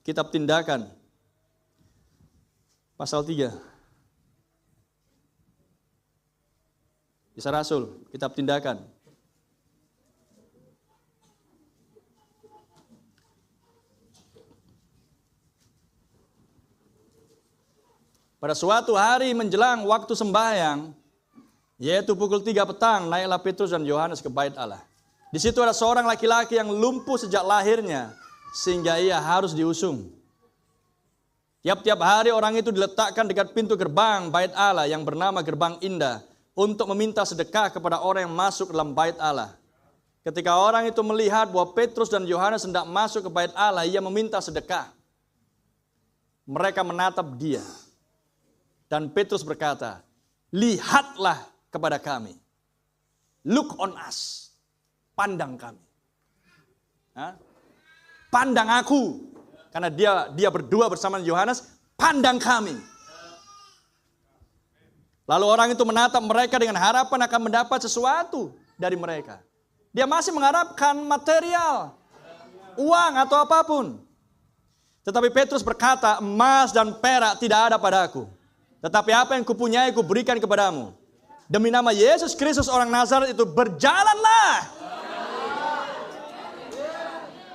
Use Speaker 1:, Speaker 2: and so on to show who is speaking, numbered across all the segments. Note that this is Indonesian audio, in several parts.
Speaker 1: Kitab Tindakan, pasal 3. Kisah Rasul, Kitab Tindakan. Pada suatu hari menjelang waktu sembahyang, yaitu pukul 3 petang, naiklah Petrus dan Yohanes ke bait Allah. Di situ ada seorang laki-laki yang lumpuh sejak lahirnya, sehingga ia harus diusung. Tiap-tiap hari orang itu diletakkan dekat pintu gerbang bait Allah yang bernama Gerbang Indah, untuk meminta sedekah kepada orang yang masuk dalam bait Allah. Ketika orang itu melihat bahwa Petrus dan Yohanes hendak masuk ke bait Allah, ia meminta sedekah. Mereka menatap dia. Dan Petrus berkata, lihatlah kepada kami. Look on us. Pandang kami. Pandang aku. Karena dia berdua bersama Yohanes. Pandang kami. Lalu orang itu menatap mereka dengan harapan akan mendapat sesuatu dari mereka. Dia masih mengharapkan material. Uang atau apapun. Tetapi Petrus berkata, emas dan perak tidak ada padaku. Tetapi apa yang kupunyai kuberikan kepadamu. Demi nama Yesus Kristus orang Nazaret itu, berjalanlah.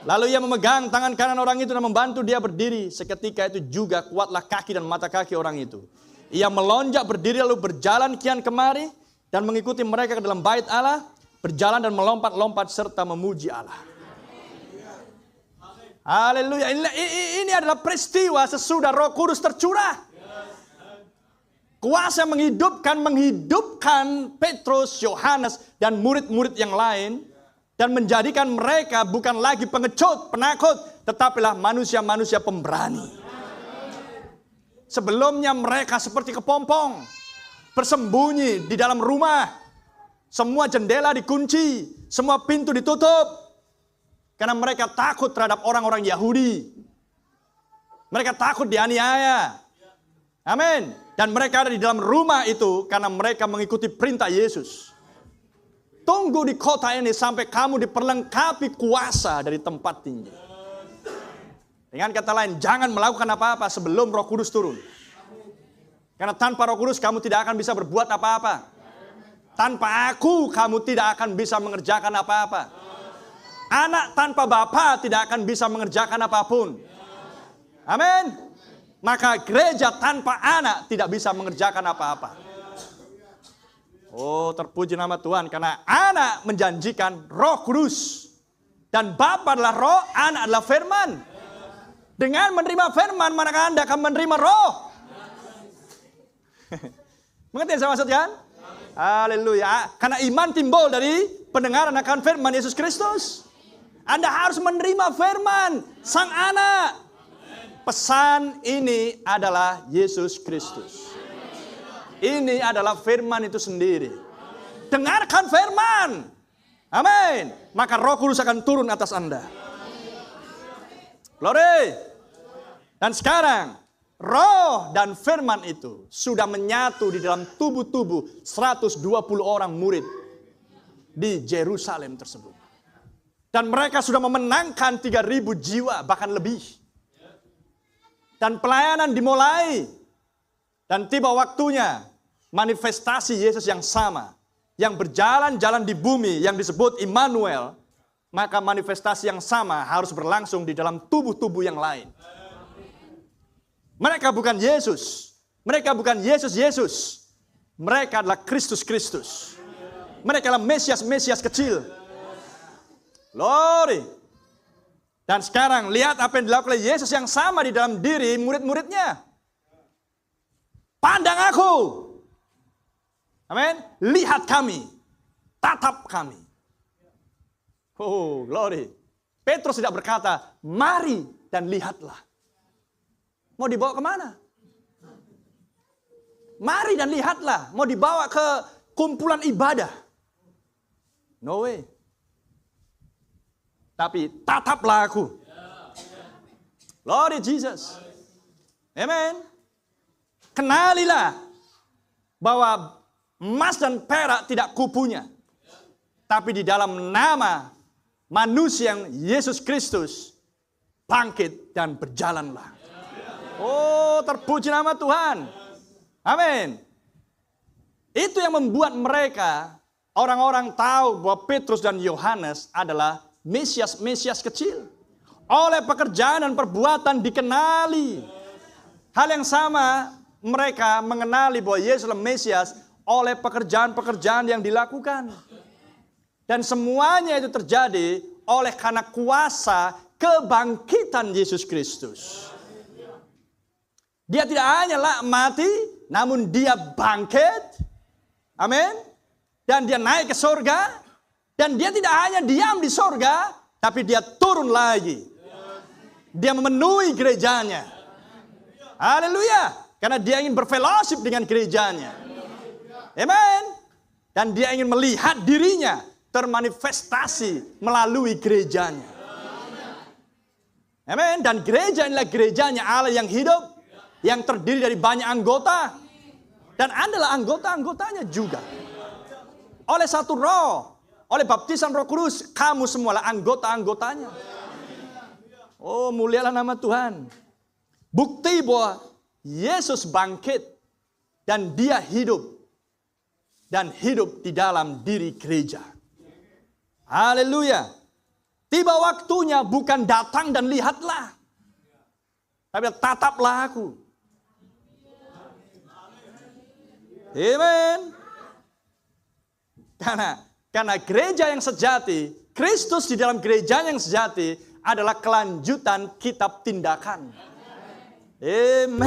Speaker 1: Lalu ia memegang tangan kanan orang itu dan membantu dia berdiri. Seketika itu juga kuatlah kaki dan mata kaki orang itu. Ia melonjak berdiri lalu berjalan kian kemari dan mengikuti mereka ke dalam bait Allah. Berjalan dan melompat-lompat serta memuji Allah. Haleluya. Ini adalah peristiwa sesudah Roh Kudus tercurah. Kuasa menghidupkan Petrus, Yohanes, dan murid-murid yang lain. Dan menjadikan mereka bukan lagi pengecut, penakut, tetapilah manusia-manusia pemberani. Sebelumnya mereka seperti kepompong, bersembunyi di dalam rumah. Semua jendela dikunci, semua pintu ditutup. Karena mereka takut terhadap orang-orang Yahudi. Mereka takut dianiaya. Amin. Dan mereka ada di dalam rumah itu karena mereka mengikuti perintah Yesus. Tunggu di kota ini sampai kamu diperlengkapi kuasa dari tempat tinggi. Dengan kata lain, jangan melakukan apa-apa sebelum Roh Kudus turun. Karena tanpa Roh Kudus kamu tidak akan bisa berbuat apa-apa. Tanpa aku kamu tidak akan bisa mengerjakan apa-apa. Anak tanpa bapa tidak akan bisa mengerjakan apapun. Amin. Maka gereja tanpa anak tidak bisa mengerjakan apa-apa. Oh, terpuji nama Tuhan, karena anak menjanjikan Roh Kudus. Dan Bapa adalah Roh, anak adalah firman. Dengan menerima firman, maka Anda akan menerima Roh. Mengerti yang saya maksudkan? Haleluya. Karena iman timbul dari pendengaran akan firman Yesus Kristus. Anda harus menerima firman Sang Anak. Pesan ini adalah Yesus Kristus. Ini adalah firman itu sendiri. Dengarkan firman. Amin. Maka Roh Kudus akan turun atas Anda. Glory. Dan sekarang Roh dan firman itu sudah menyatu di dalam tubuh-tubuh 120 orang murid di Yerusalem tersebut. Dan mereka sudah memenangkan 3.000 jiwa, bahkan lebih. Dan pelayanan dimulai. Dan tiba waktunya manifestasi Yesus yang sama, yang berjalan-jalan di bumi, yang disebut Immanuel, maka manifestasi yang sama harus berlangsung di dalam tubuh-tubuh yang lain. Mereka bukan Yesus. Mereka bukan Yesus. Mereka adalah Kristus. Mereka adalah Mesias kecil. Glory. Dan sekarang lihat apa yang dilakukan oleh Yesus yang sama di dalam diri murid-muridnya. Pandang aku. Amin. Lihat kami. Tatap kami. Oh, glory. Petrus tidak berkata, mari dan lihatlah. Mau dibawa kemana? Mari dan lihatlah. Mau dibawa ke kumpulan ibadah? No way. Tapi tataplah aku. Lord Jesus. Amen. Kenalilah bahwa emas dan perak tidak kupunya. Tapi di dalam nama manusia yang Yesus Kristus, bangkit dan berjalanlah. Oh, terpuji nama Tuhan. Amin. Itu yang membuat mereka, orang-orang tahu bahwa Petrus dan Yohanes adalah Mesias kecil. Oleh pekerjaan dan perbuatan dikenali. Hal yang sama, mereka mengenali bahwa Yesus adalah Mesias oleh pekerjaan-pekerjaan yang dilakukan. Dan semuanya itu terjadi oleh karena kuasa kebangkitan Yesus Kristus. Dia tidak hanya mati, namun dia bangkit. Amin. Dan dia naik ke surga. Dan dia tidak hanya diam di surga, tapi dia turun lagi. Dia memenuhi gerejanya. Haleluya. Karena dia ingin berfellowship dengan gerejanya. Amin. Dan dia ingin melihat dirinya termanifestasi melalui gerejanya. Amin. Dan gereja inilah gerejanya Allah yang hidup, yang terdiri dari banyak anggota. Dan adalah anggota-anggotanya juga. Oleh satu roh, oleh baptisan Roh Kudus, kamu semualah anggota-anggotanya. Oh, mulialah nama Tuhan. Bukti bahwa Yesus bangkit dan dia hidup. Dan hidup di dalam diri gereja. Haleluya. Tiba waktunya bukan datang dan lihatlah. Tapi tataplah aku. Amen. Karena gereja yang sejati, Kristus di dalam gereja yang sejati adalah kelanjutan kitab tindakan. Amen.